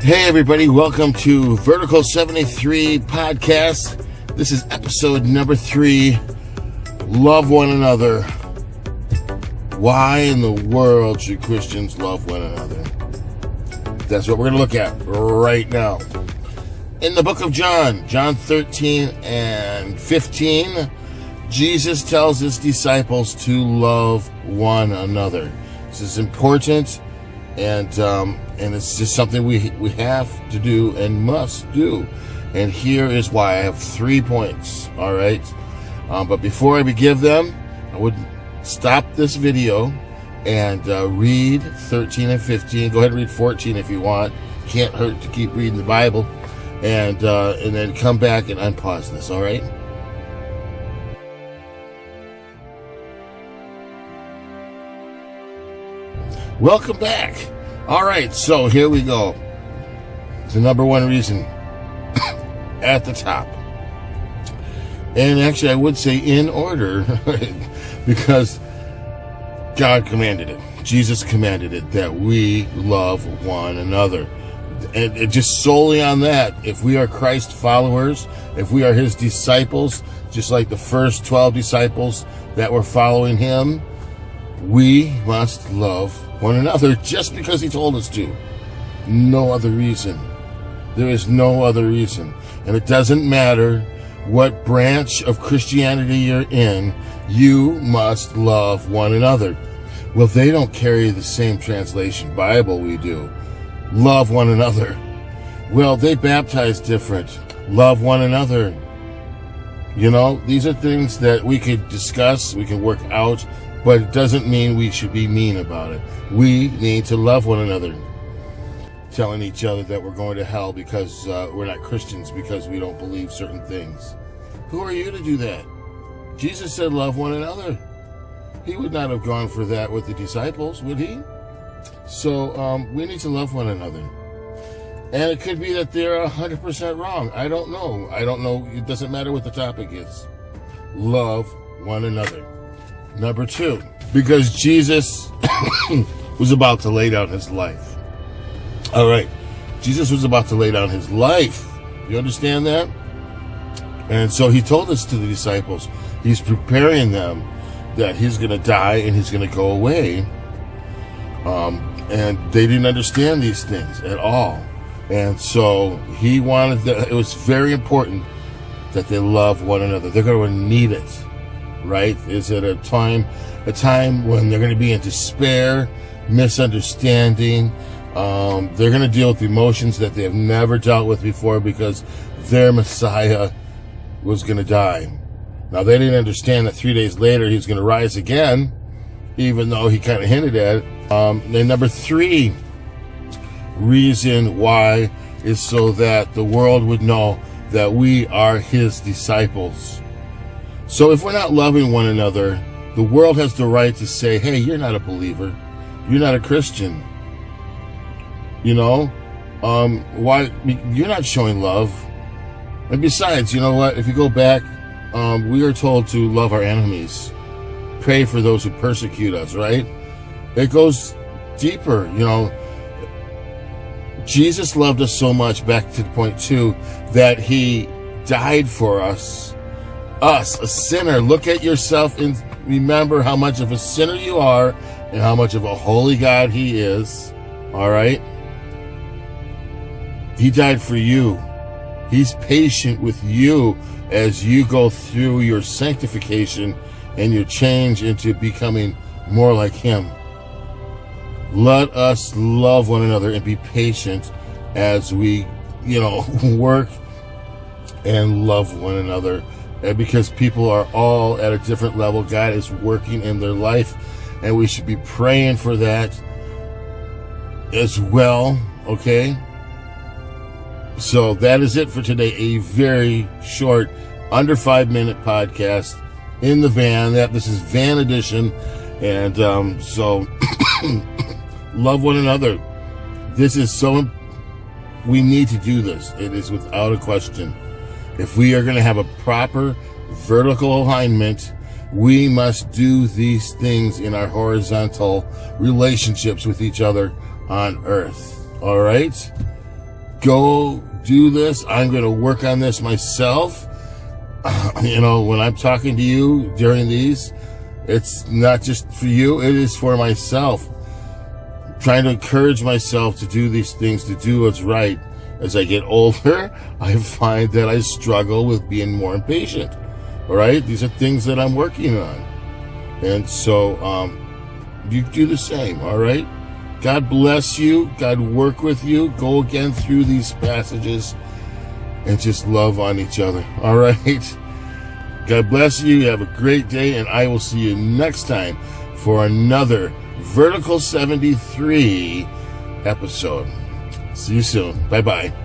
Hey everybody, welcome to Vertical 73 Podcast. This is episode number 3, Love One Another. Why in the world should Christians love one another? That's what we're going to look at right now. In the book of John 13 and 15, Jesus tells his disciples to love one another. This is important, and it's just something we have to do and must do. And here is why. I have 3 points, all right? But before I begin them, I would stop this video and read 13 and 15. Go ahead and read 14 if you want. Can't hurt to keep reading the Bible. And then come back and unpause this, all right? Welcome back. All right, so here we go. The number one reason at the top. And actually, I would say in order, because God commanded it. Jesus commanded it, that we love one another. And just solely on that, if we are Christ followers, if we are his disciples, just like the first 12 disciples that were following him, we must love one another just because he told us to. No other reason. There is no other reason. And it doesn't matter what branch of Christianity you're in, you must love one another. Well, they don't carry the same translation Bible we do. Love one another. Well, they baptize different. Love one another. You know, these are things that we could discuss, we can work out, but it doesn't mean we should be mean about it. We need to love one another. Telling each other that we're going to hell because we're not Christians, because we don't believe certain things. Who are you to do that? Jesus said love one another. He would not have gone for that with the disciples, would he? So we need to love one another. And it could be that they're 100% wrong. I don't know. It doesn't matter what the topic is. Love one another. Number 2, because Jesus was about to lay down his life. All right. Jesus was about to lay down his life. You understand that? And so he told us to the disciples, he's preparing them that he's going to die and he's going to go away. And they didn't understand these things at all. And so he wanted that. It was very important that they love one another. They're going to need it. Right? Is it a time when they're going to be in despair, misunderstanding? They're going to deal with emotions that they have never dealt with before because their Messiah was going to die. Now, they didn't understand that 3 days later he's going to rise again, even though he kind of hinted at it. And number 3 reason why is so that the world would know that we are his disciples. So if we're not loving one another, the world has the right to say, hey, you're not a believer. You're not a Christian. You know? Why? You're not showing love. And besides, you know what? If you go back, we are told to love our enemies. Pray for those who persecute us, right? It goes deeper, you know. Jesus loved us so much, back to the point 2, that he died for us. Us, a sinner. Look at yourself and remember how much of a sinner you are and how much of a holy God he is. All right? He died for you. He's patient with you as you go through your sanctification and your change into becoming more like him. Let us love one another and be patient as we, work and love one another. And because people are all at a different level, God is working in their life, and we should be praying for that as well, okay? So that is it for today. A very short, under 5-minute podcast in the van. This is van edition. And so love one another. This is so, we need to do this. It is without a question. If we are going to have a proper vertical alignment, we must do these things in our horizontal relationships with each other on earth. All right? go do this. I'm going to work on this myself. When I'm talking to you during these, it's not just for you, it is for myself. I'm trying to encourage myself to do these things, to do what's right. As I get older, I find that I struggle with being more impatient. All right? These are things that I'm working on. And so you do the same, all right? God bless you. God work with you. Go again through these passages and just love on each other, all right? God bless you. Have a great day, and I will see you next time for another Vertical 73 episode. See you soon. Bye-bye.